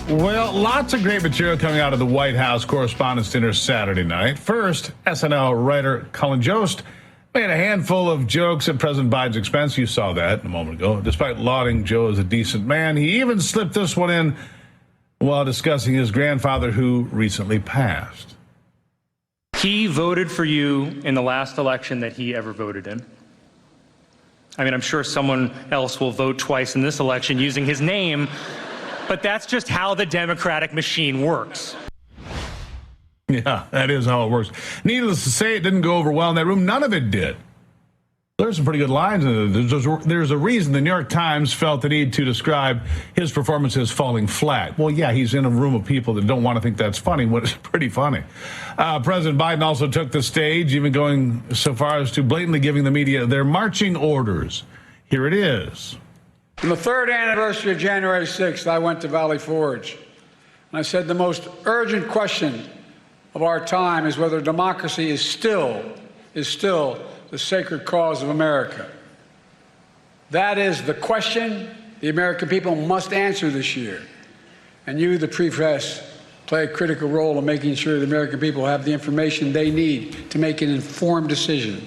Well, lots of great material coming out of the White House Correspondents' Dinner Saturday night. First, SNL writer Colin Jost made a handful of jokes at President Biden's expense. You saw that a moment ago. Despite lauding Joe as a decent man, he even slipped this one in while discussing his grandfather who recently passed. He voted for you in the last election that he ever voted in. I mean, I'm sure someone else will vote twice in this election using his name, but that's just how the Democratic machine works. Yeah, that is how it works. Needless to say, it didn't go over well in that room. None of it did. There's some pretty good lines in it. There's a reason the New York Times felt the need to describe his performance as falling flat. Well, yeah, he's in a room of people that don't want to think that's funny, but it's pretty funny. President Biden also took the stage, even going so far as to blatantly giving the media their marching orders. Here it is. On the third anniversary of January 6th, I went to Valley Forge, and I said the most urgent question of our time is whether democracy is still the sacred cause of America. That is the question the American people must answer this year. And you, the press, play a critical role in making sure the American people have the information they need to make an informed decision.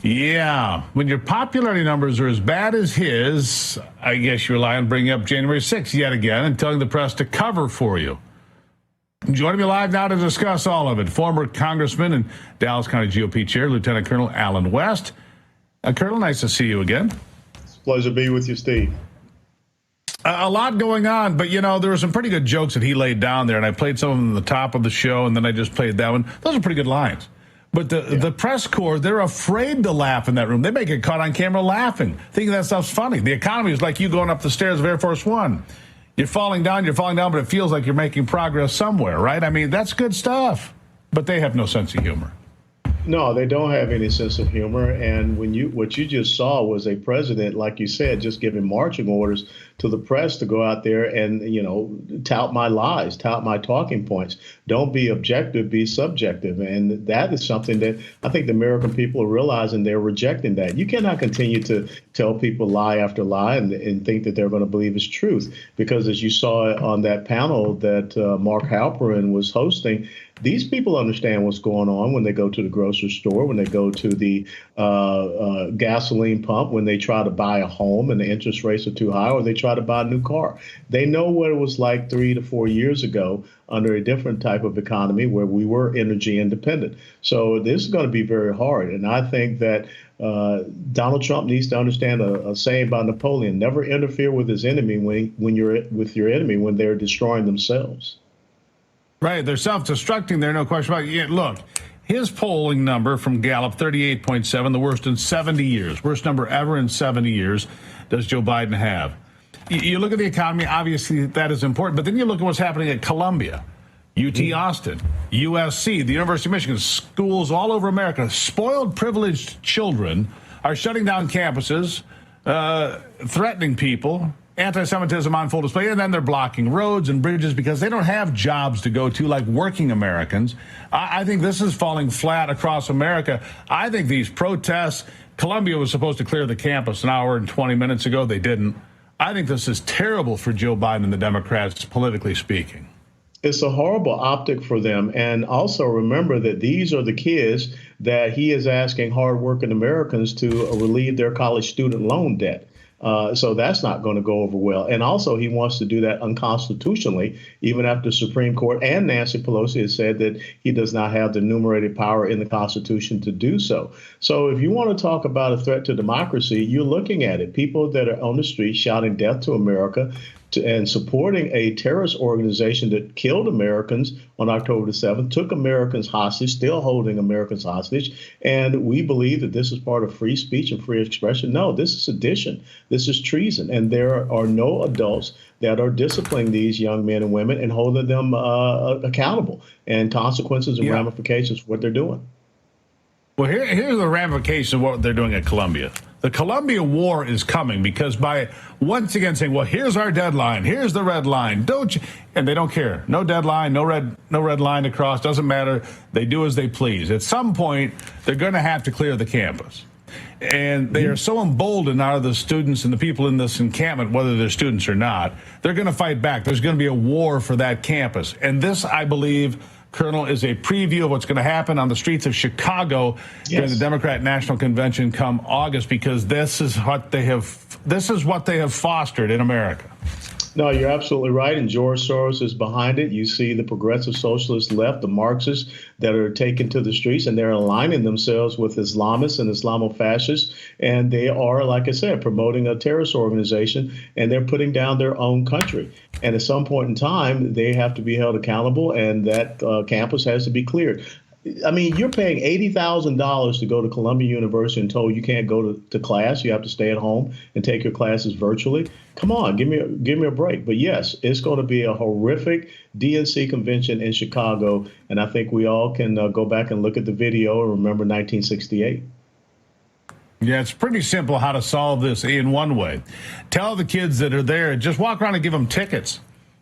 Yeah, when your popularity numbers are as bad as his, I guess you rely on bringing up January 6th yet again and telling the press to cover for you. Joining me live now to discuss all of it, former Congressman and Dallas County GOP Chair, Lieutenant Colonel Alan West. Colonel, nice to see you again. It's a pleasure to be with you, Steve. A lot going on, but, you know, there were some pretty good jokes that he laid down there, and I played some of them at the top of the show, and then I just played that one. Those are pretty good lines. But the press corps, they're afraid to laugh in that room. They may get caught on camera laughing, thinking that stuff's funny. The economy is like you going up the stairs of Air Force One. You're falling down, but it feels like you're making progress somewhere, right? I mean, that's good stuff. But they have no sense of humor. No, they don't have any sense of humor. And what you just saw was a president, like you said, just giving marching orders to the press to go out there and, tout my lies, tout my talking points. Don't be objective, be subjective. And that is something that I think the American people are realizing. They're rejecting that. You cannot continue to tell people lie after lie and think that they're going to believe it's truth. Because as you saw on that panel that Mark Halperin was hosting, these people understand what's going on when they go to the grocery store, when they go to the gasoline pump, when they try to buy a home and the interest rates are too high, or they try to buy a new car. They know what it was like 3 to 4 years ago under a different type of economy where we were energy independent. So this is going to be very hard. And I think that Donald Trump needs to understand a saying by Napoleon: never interfere with his enemy when you're with your enemy when they're destroying themselves. Right, they're self-destructing there, no question about it. Yeah, look, his polling number from Gallup, 38.7, the worst in 70 years. Worst number ever in 70 years does Joe Biden have. You look at the economy, obviously that is important, but then you look at what's happening at Columbia, UT Austin, USC, the University of Michigan, schools all over America. Spoiled, privileged children are shutting down campuses, threatening people, anti-Semitism on full display, and then they're blocking roads and bridges because they don't have jobs to go to like working Americans. I think this is falling flat across America. I think these protests, Columbia was supposed to clear the campus an hour and 20 minutes ago. They didn't. I think this is terrible for Joe Biden and the Democrats, politically speaking. It's a horrible optic for them. And also remember that these are the kids that he is asking hardworking Americans to relieve their college student loan debt. So that's not going to go over well. And also, he wants to do that unconstitutionally, even after the Supreme Court and Nancy Pelosi has said that he does not have the enumerated power in the Constitution to do so. So if you want to talk about a threat to democracy, you're looking at it. People that are on the street shouting death to America and supporting a terrorist organization that killed Americans on October the 7th, took Americans hostage, still holding Americans hostage. And we believe that this is part of free speech and free expression. No, this is sedition. This is treason. And there are no adults that are disciplining these young men and women and holding them accountable and consequences and ramifications for what they're doing. Well, here's the ramification of what they're doing at Columbia. The Columbia War is coming because by once again saying, well, here's our deadline, here's the red line, don't you? And they don't care. No deadline, no red line to cross, doesn't matter. They do as they please. At some point, they're going to have to clear the campus. And they are so emboldened out of the students and the people in this encampment, whether they're students or not, they're going to fight back. There's going to be a war for that campus. And this, I believe, Colonel, is a preview of what's going to happen on the streets of Chicago during the Democrat National Convention come August, because this is what they have fostered in America. No, you're absolutely right. And George Soros is behind it. You see the progressive socialist left, the Marxists that are taken to the streets, and they're aligning themselves with Islamists and Islamofascists. And they are, like I said, promoting a terrorist organization, and they're putting down their own country. And at some point in time, they have to be held accountable, and that campus has to be cleared. I mean, you're paying $80,000 to go to Columbia University and told you can't go to class. You have to stay at home and take your classes virtually. Come on, give me a break. But yes, it's going to be a horrific DNC convention in Chicago, and I think we all can go back and look at the video and remember 1968. Yeah, it's pretty simple how to solve this in one way. Tell the kids that are there, just walk around and give them tickets.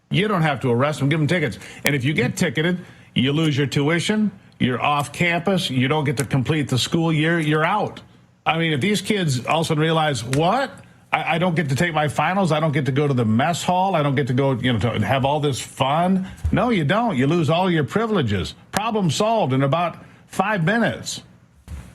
You don't have to arrest them, give them tickets. And if you get ticketed, you lose your tuition. You're off campus. You don't get to complete the school year. You're out. I mean, if these kids all of a sudden realize, what? I don't get to take my finals. I don't get to go to the mess hall. I don't get to go, to have all this fun. No, you don't. You lose all your privileges. Problem solved in about 5 minutes.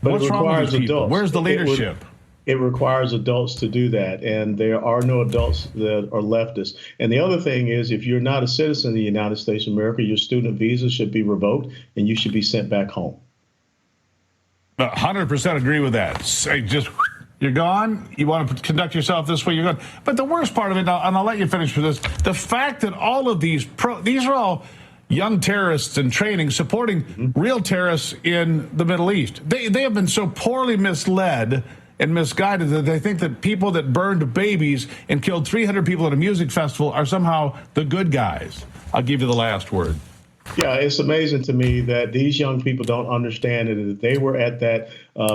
But What's wrong with these people? adults. Where's the leadership? It requires adults to do that, and there are no adults that are leftists. And the other thing is, if you're not a citizen of the United States of America, your student visa should be revoked, and you should be sent back home. 100% agree with that. Say, just, you're gone. You want to conduct yourself this way, you're gone. But the worst part of it, and I'll let you finish with this, the fact that all of these are all young terrorists in training supporting real terrorists in the Middle East. They have been so poorly misled and misguided that they think that people that burned babies and killed 300 people at a music festival are somehow the good guys. I'll give you the last word. Yeah, it's amazing to me that these young people don't understand that if they were at that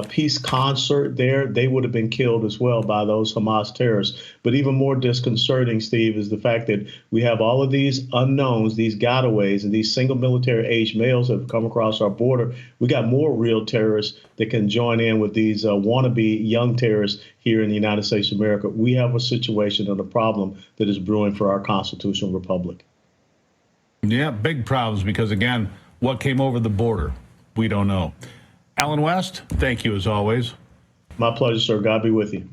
peace concert there, they would have been killed as well by those Hamas terrorists. But even more disconcerting, Steve, is the fact that we have all of these unknowns, these gotaways, and these single military age males that have come across our border. We got more real terrorists that can join in with these wannabe young terrorists here in the United States of America. We have a situation and a problem that is brewing for our constitutional republic. Yeah, big problems because, again, what came over the border, we don't know. Alan West, thank you as always. My pleasure, sir. God be with you.